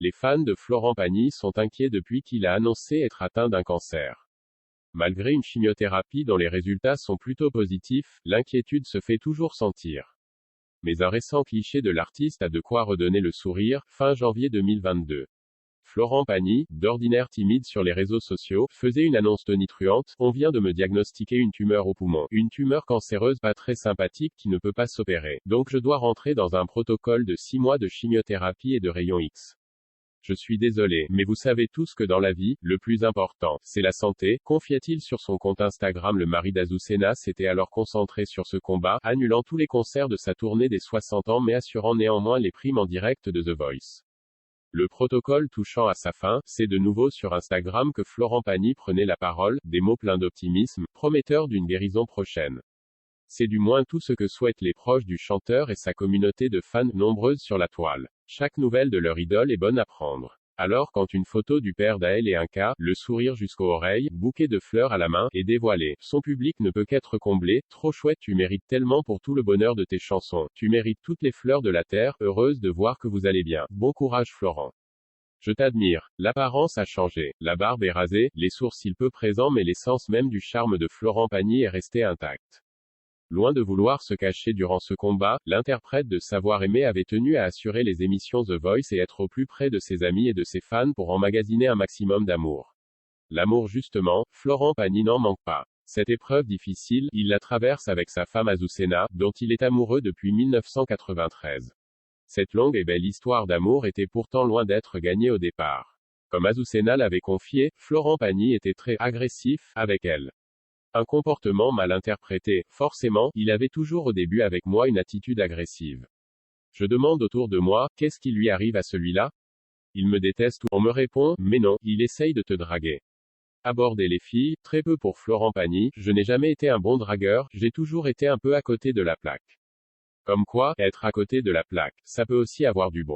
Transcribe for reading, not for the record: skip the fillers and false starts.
Les fans de Florent Pagny sont inquiets depuis qu'il a annoncé être atteint d'un cancer. Malgré une chimiothérapie dont les résultats sont plutôt positifs, l'inquiétude se fait toujours sentir. Mais un récent cliché de l'artiste a de quoi redonner le sourire, fin janvier 2022. Florent Pagny, d'ordinaire timide sur les réseaux sociaux, faisait une annonce tonitruante: on vient de me diagnostiquer une tumeur au poumon. Une tumeur cancéreuse pas très sympathique qui ne peut pas s'opérer. Donc je dois rentrer dans un protocole de 6 mois de chimiothérapie et de rayons X. Je suis désolé, mais vous savez tous que dans la vie, le plus important, c'est la santé, confia-t-il sur son compte Instagram. Le mari d'Azucena s'était alors concentré sur ce combat, annulant tous les concerts de sa tournée des 60 ans mais assurant néanmoins les primes en direct de The Voice. Le protocole touchant à sa fin, c'est de nouveau sur Instagram que Florent Pagny prenait la parole, des mots pleins d'optimisme, prometteurs d'une guérison prochaine. C'est du moins tout ce que souhaitent les proches du chanteur et sa communauté de fans, nombreuses sur la toile. Chaque nouvelle de leur idole est bonne à prendre. Alors quand une photo du père d'Aël et un cas, le sourire jusqu'aux oreilles, bouquet de fleurs à la main, est dévoilé, son public ne peut qu'être comblé. Trop chouette, tu mérites tellement pour tout le bonheur de tes chansons. Tu mérites toutes les fleurs de la terre, heureuse de voir que vous allez bien. Bon courage Florent. Je t'admire. L'apparence a changé. La barbe est rasée, les sourcils peu présents mais l'essence même du charme de Florent Pagny est restée intacte. Loin de vouloir se cacher durant ce combat, l'interprète de Savoir aimer avait tenu à assurer les émissions The Voice et être au plus près de ses amis et de ses fans pour emmagasiner un maximum d'amour. L'amour justement, Florent Pagny n'en manque pas. Cette épreuve difficile, il la traverse avec sa femme Azucena, dont il est amoureux depuis 1993. Cette longue et belle histoire d'amour était pourtant loin d'être gagnée au départ. Comme Azucena l'avait confié, Florent Pagny était très agressif avec elle. Un comportement mal interprété. Forcément, il avait toujours au début avec moi une attitude agressive. Je demande autour de moi, qu'est-ce qui lui arrive à celui-là? Il me déteste ou on me répond, mais non, il essaye de te draguer. Aborder les filles, très peu pour Florent Pagny, je n'ai jamais été un bon dragueur, j'ai toujours été un peu à côté de la plaque. Comme quoi, être à côté de la plaque, ça peut aussi avoir du bon.